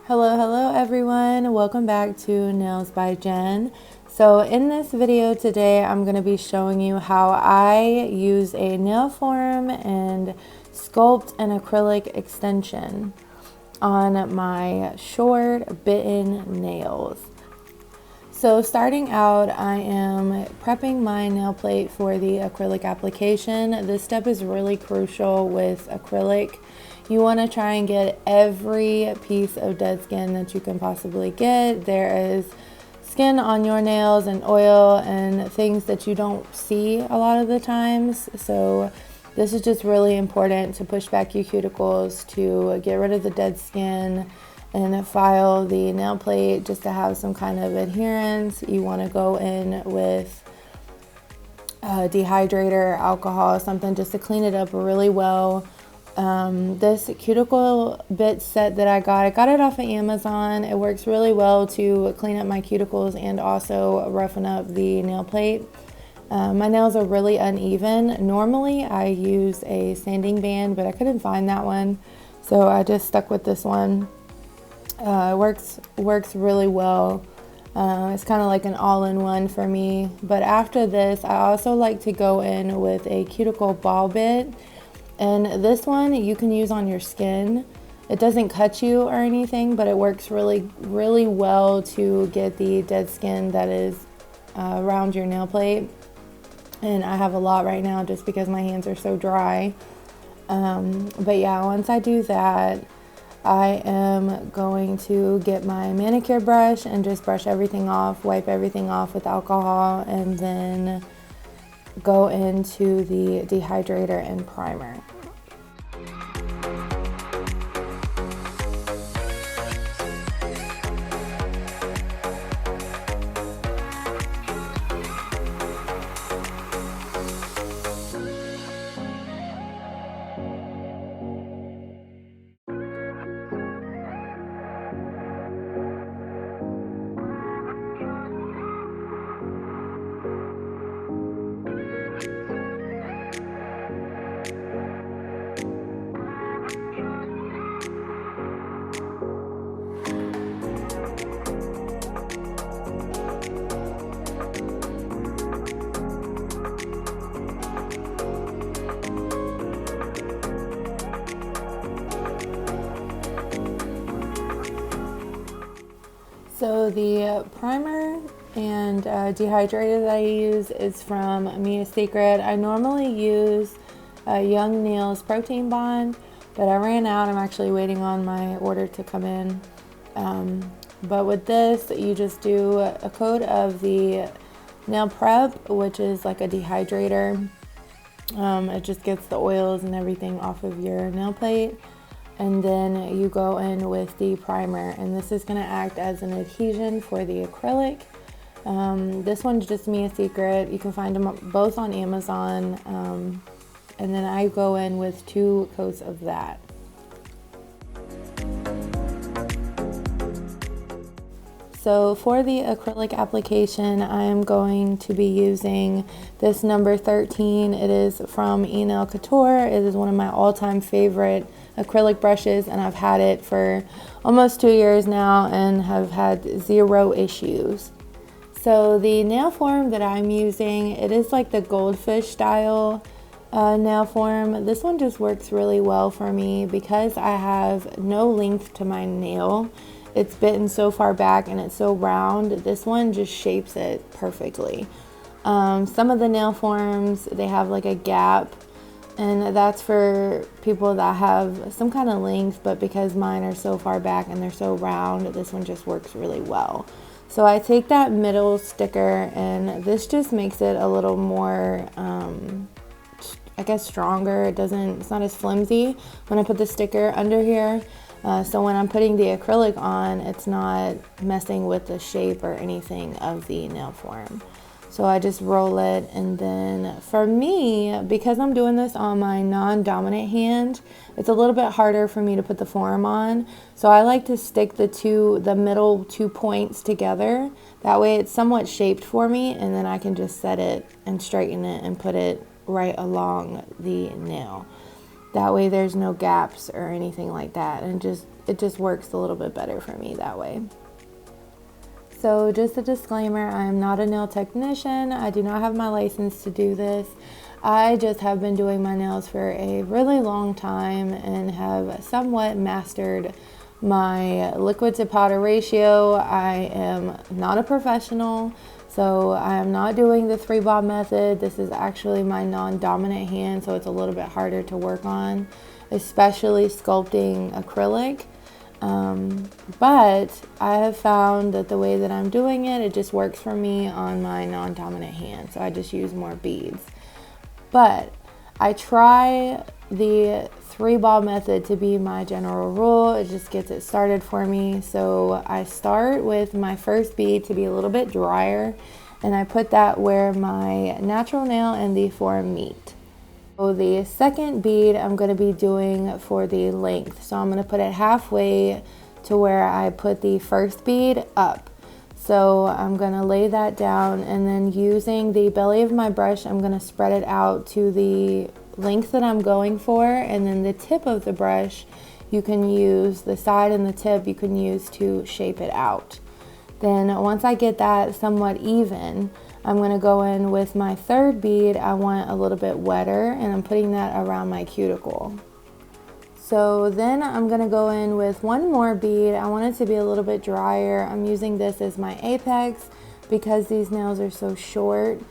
Hello everyone. Welcome back to Nails by Jen. So in this video today, I'm going to be showing you how I use a nail form and sculpt an acrylic extension on my short bitten nails. So starting out, I am prepping my nail plate for the acrylic application. This step is really crucial with acrylic. You want to try and get every piece of dead skin that you can possibly get. There is skin on your nails and oil and things that you don't see a lot of the times. So this is just really important to push back your cuticles, to get rid of the dead skin and file the nail plate just to have some kind of adherence. You want to go in with a dehydrator, alcohol, something just to clean it up really well. This cuticle bit set that I got it off of Amazon. It works really well to clean up my cuticles and also roughen up the nail plate. My nails are really uneven. Normally I use a sanding band, but I couldn't find that one, so I just stuck with this one. It works really well. It's kind of like an all-in-one for me. But after this, I also like to go in with a cuticle ball bit. And this one you can use on your skin. It doesn't cut you or anything, but it works really well to get the dead skin that is around your nail plate. And I have a lot right now just because my hands are so dry. But yeah, once I do that, I am going to get my manicure brush and just brush everything off, wipe everything off with alcohol, and then go into the dehydrator and primer. So the primer and dehydrator that I use is from Me Secret. I normally use Young Nails Protein Bond, but I ran out. I'm actually waiting on my order to come in. But with this, you just do a coat of the nail prep, which is like a dehydrator. It just gets the oils and everything off of your nail plate. And then you go in with the primer, and this is going to act as an adhesion for the acrylic. This one's just Me Secret. You can find them both on Amazon. And then I go in with 2 coats of that. So for the acrylic application, I am going to be using this number 13. It is from Nail Couture. It is one of my all-time favorite acrylic brushes, and I've had it for almost 2 years now and have had 0 issues. So the nail form that I'm using, it is like the goldfish style nail form. This one just works really well for me because I have no length to my nail. It's bitten so far back and it's so round. This one just shapes it perfectly. Some of the nail forms, they have like a gap, and that's for people that have some kind of length, but because mine are so far back and they're so round, this one just works really well. So I take that middle sticker, and this just makes it a little more, I guess, stronger. It's not as flimsy when I put the sticker under here. So when I'm putting the acrylic on, it's not messing with the shape or anything of the nail form. So I just roll it, and then for me, because I'm doing this on my non-dominant hand, it's a little bit harder for me to put the form on. So I like to stick the middle 2 points together. That way it's somewhat shaped for me, and then I can just set it and straighten it and put it right along the nail. That way there's no gaps or anything like that, and it just works a little bit better for me that way. So just a disclaimer, I am not a nail technician. I do not have my license to do this. I just have been doing my nails for a really long time and have somewhat mastered my liquid to powder ratio. I am not a professional, so I am not doing the 3-bob method. This is actually my non-dominant hand, so it's a little bit harder to work on, especially sculpting acrylic. But I have found that the way that I'm doing it, it just works for me on my non-dominant hand, so I just use more beads. But I try the 3-bob method to be my general rule. It just gets it started for me. So I start with my first bead to be a little bit drier, and I put that where my natural nail and the form meet. So the second bead I'm going to be doing for the length. So I'm going to put it halfway to where I put the first bead up. So I'm going to lay that down, and then using the belly of my brush, I'm going to spread it out to the length that I'm going for, and then the tip of the brush, you can use the side and the tip, you can use to shape it out. Then once I get that somewhat even, I'm going to go in with my third bead. I want a little bit wetter, and I'm putting that around my cuticle. So then I'm going to go in with one more bead. I want it to be a little bit drier. I'm using this as my apex because these nails are so short.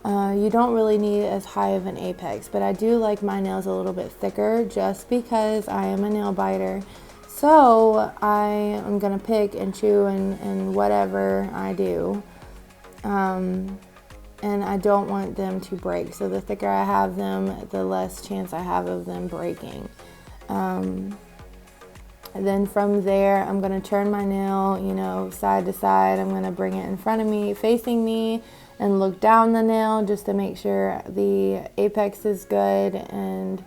You don't really need as high of an apex, but I do like my nails a little bit thicker just because I am a nail biter. So I am going to pick and chew and whatever I do. And I don't want them to break. So the thicker I have them, the less chance I have of them breaking. And then from there, I'm going to turn my nail, side to side. I'm going to bring it in front of me, facing me, and look down the nail just to make sure the apex is good. And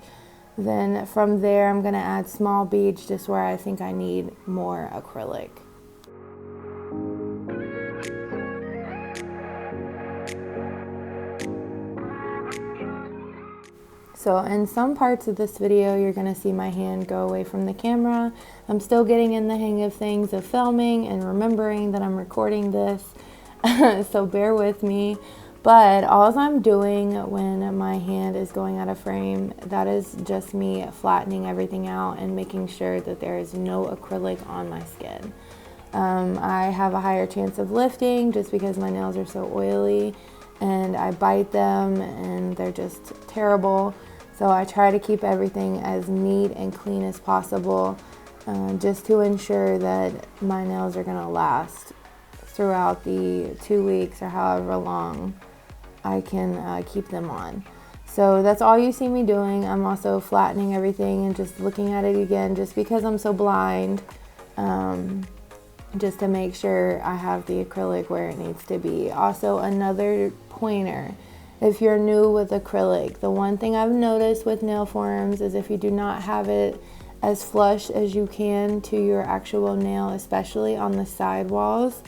then from there, I'm going to add small beads just where I think I need more acrylic. So in some parts of this video, you're going to see my hand go away from the camera. I'm still getting in the hang of things of filming and remembering that I'm recording this, so bear with me. But all I'm doing when my hand is going out of frame, that is just me flattening everything out and making sure that there is no acrylic on my skin. I have a higher chance of lifting just because my nails are so oily and I bite them and they're just terrible. So I try to keep everything as neat and clean as possible, just to ensure that my nails are going to last throughout the 2 weeks or however long I can keep them on. So that's all you see me doing. I'm also flattening everything and just looking at it again just because I'm so blind, just to make sure I have the acrylic where it needs to be. Also, another pointer. If you're new with acrylic, the one thing I've noticed with nail forms is if you do not have it as flush as you can to your actual nail, especially on the side walls,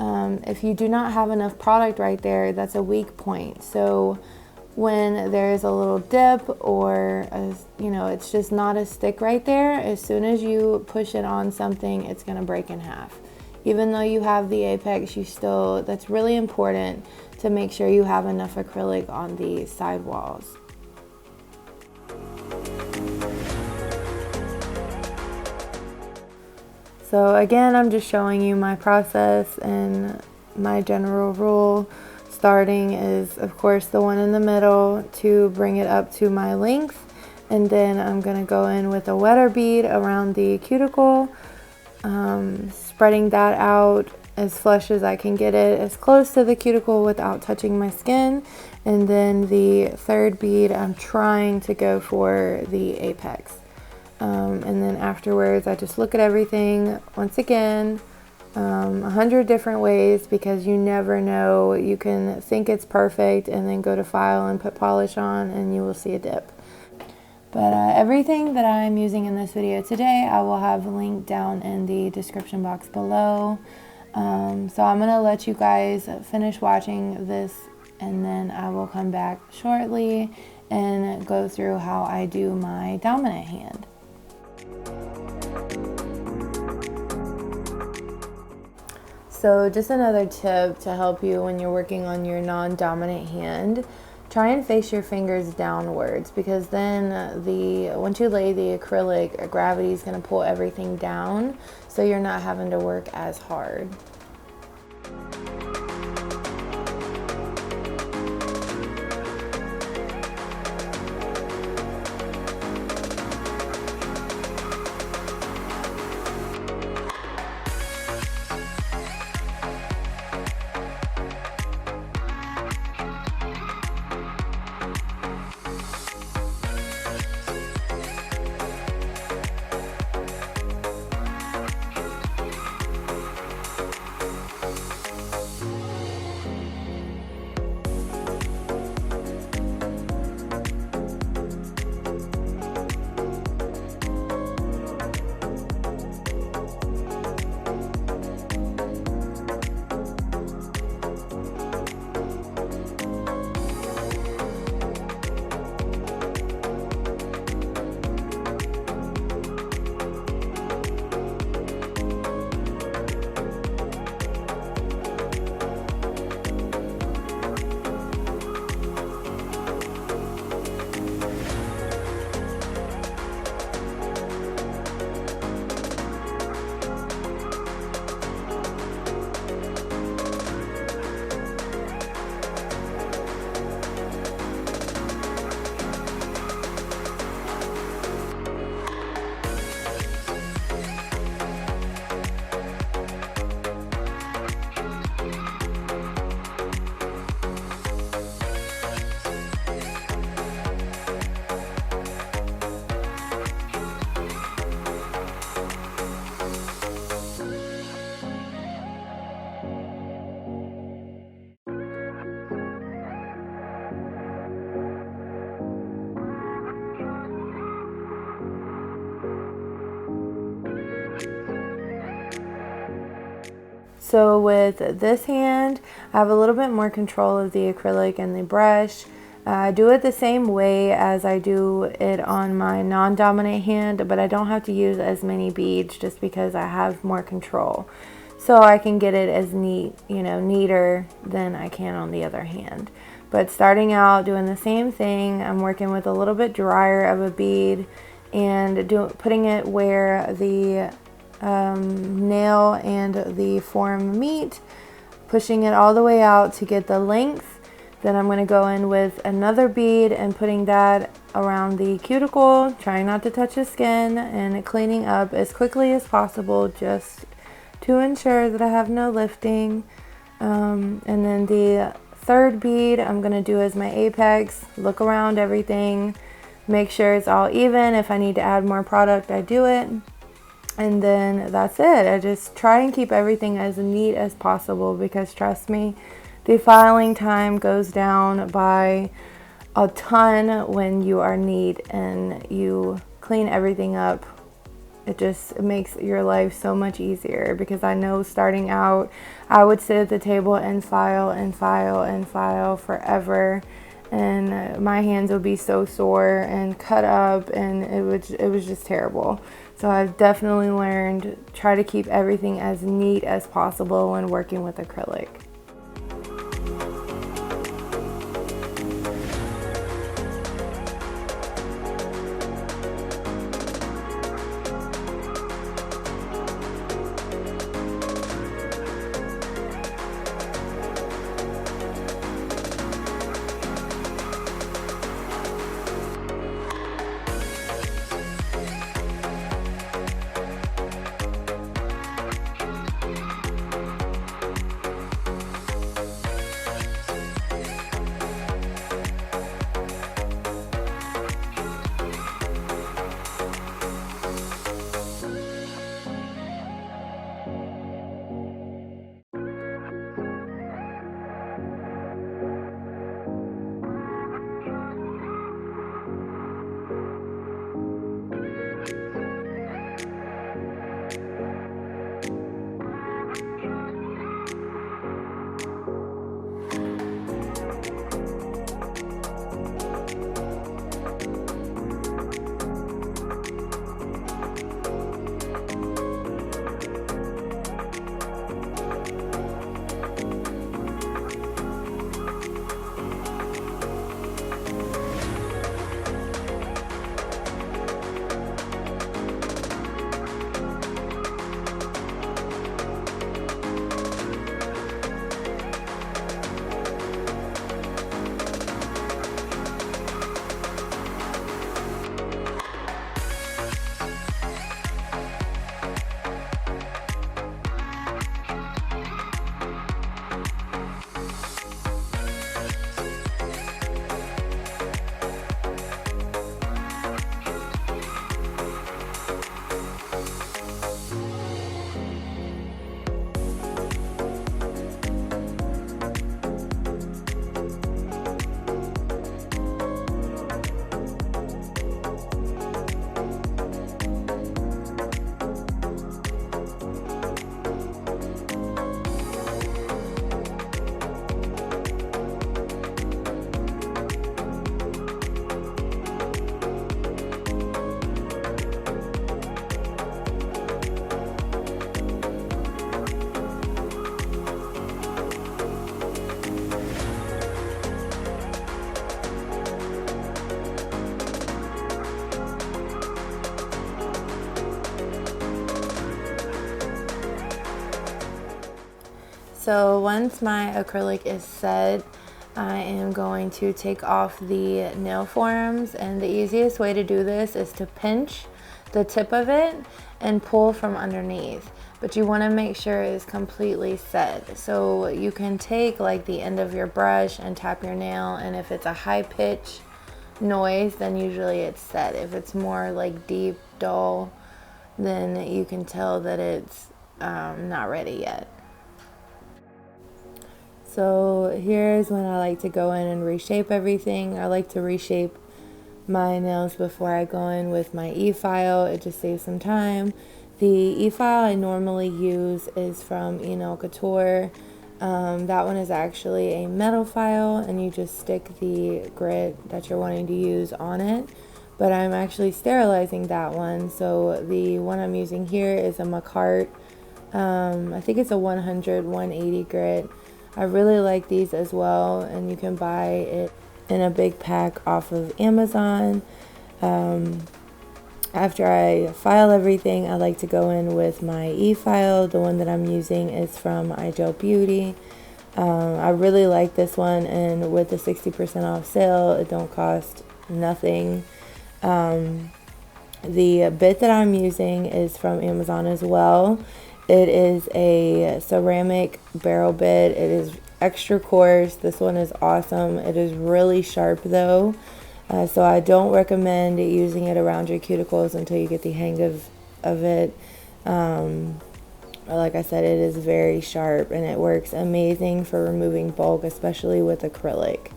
if you do not have enough product right there, that's a weak point. So when there's a little dip or it's just not a stick right there, as soon as you push it on something, it's going to break in half. Even though you have the apex, that's really important to make sure you have enough acrylic on the side walls. So again, I'm just showing you my process, and my general rule starting is, of course, the one in the middle to bring it up to my length, and then I'm going to go in with a wetter bead around the cuticle, spreading that out as flush as I can get it, as close to the cuticle without touching my skin. And then the third bead, I'm trying to go for the apex. And then afterwards, I just look at everything once again, 100 different ways, because you never know. You can think it's perfect and then go to file and put polish on and you will see a dip. But everything that I'm using in this video today, I will have linked down in the description box below. So I'm going to let you guys finish watching this, and then I will come back shortly and go through how I do my dominant hand. So just another tip to help you when you're working on your non-dominant hand, try and face your fingers downwards, because then once you lay the acrylic, gravity is going to pull everything down, so you're not having to work as hard. So with this hand, I have a little bit more control of the acrylic and the brush. I do it the same way as I do it on my non-dominant hand, but I don't have to use as many beads just because I have more control. So I can get it as neater than I can on the other hand. But starting out doing the same thing, I'm working with a little bit drier of a bead and putting it where the nail and the form meet, pushing it all the way out to get the length. Then I'm going to go in with another bead and putting that around the cuticle, trying not to touch the skin, and cleaning up as quickly as possible just to ensure that I have no lifting. And then the third bead I'm going to do as my apex, look around everything, make sure it's all even. If I need to add more product, I do it. And then that's it. I just try and keep everything as neat as possible, because trust me, the filing time goes down by a ton when you are neat and you clean everything up. It makes your life so much easier, because I know starting out, I would sit at the table and file and file and file forever, and my hands would be so sore and cut up, and it was just terrible. So I've definitely learned, try to keep everything as neat as possible when working with acrylic. So once my acrylic is set, I am going to take off the nail forms, and the easiest way to do this is to pinch the tip of it and pull from underneath. But you want to make sure it's completely set. So you can take like the end of your brush and tap your nail, and if it's a high pitch noise, then usually it's set. If it's more like deep, dull, then you can tell that it's not ready yet. So here's when I like to go in and reshape everything. I like to reshape my nails before I go in with my e-file. It just saves some time. The e-file I normally use is from I That one is actually a metal file, and you just stick the grit that you're wanting to use on it. But I'm actually sterilizing that one, so the one I'm using here is a Macart. I think it's a 180 grit. I really like these as well, and you can buy it in a big pack off of Amazon. After I file everything, I like to go in with my e-file. The one that I'm using is from iGel Beauty. I really like this one, and with the 60% off sale, it don't cost nothing. The bit that I'm using is from Amazon as well. It is a ceramic barrel bit. It is extra coarse. This one is awesome. It is really sharp though. So I don't recommend using it around your cuticles until you get the hang of it. Like I said, it is very sharp, and it works amazing for removing bulk, especially with acrylic.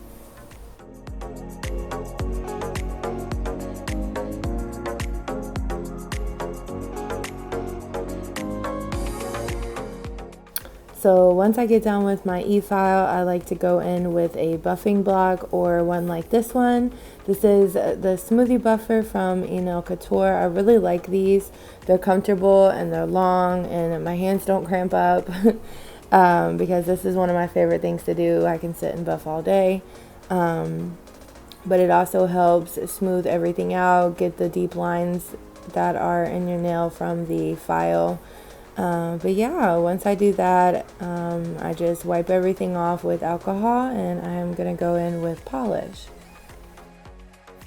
So once I get done with my e-file, I like to go in with a buffing block, or one like this one. This is the smoothie buffer from I I really like these. They're comfortable and they're long, and my hands don't cramp up because this is one of my favorite things to do. I can sit and buff all day. But it also helps smooth everything out, get the deep lines that are in your nail from the file. But yeah, once I do that, I just wipe everything off with alcohol, and I'm gonna go in with polish.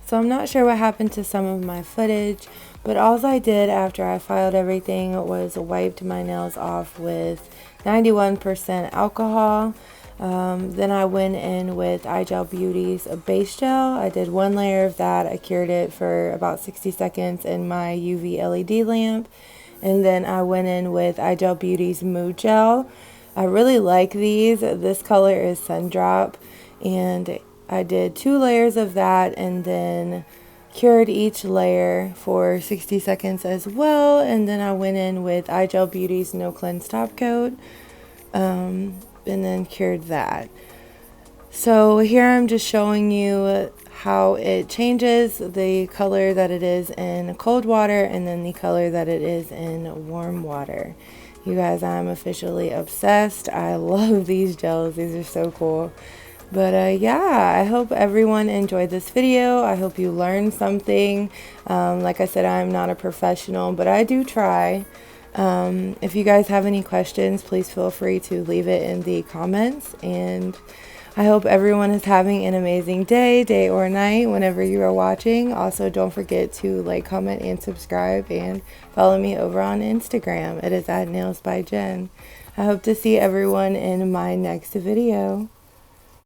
So I'm not sure what happened to some of my footage, but all I did after I filed everything was wiped my nails off with 91% alcohol. Then I went in with iGel Beauty's base gel. I did one layer of that. I cured it for about 60 seconds in my UV LED lamp. And then I went in with iGel Beauty's Mood Gel. I really like these. This color is Sundrop. And I did 2 layers of that, and then cured each layer for 60 seconds as well. And then I went in with iGel Beauty's No Cleanse Top Coat. And then cured that. So here I'm just showing you how it changes the color that it is in cold water, and then the color that it is in warm water. You guys, I'm officially obsessed. I love these gels. These are so cool. But yeah, I hope everyone enjoyed this video. I hope you learned something. Like I said, I'm not a professional, but I do try. If you guys have any questions, please feel free to leave it in the comments, and I hope everyone is having an amazing day or night whenever you are watching. Also, don't forget to like, comment, and subscribe, and follow me over on Instagram. It is @nailsbyjen. I hope to see everyone in my next video.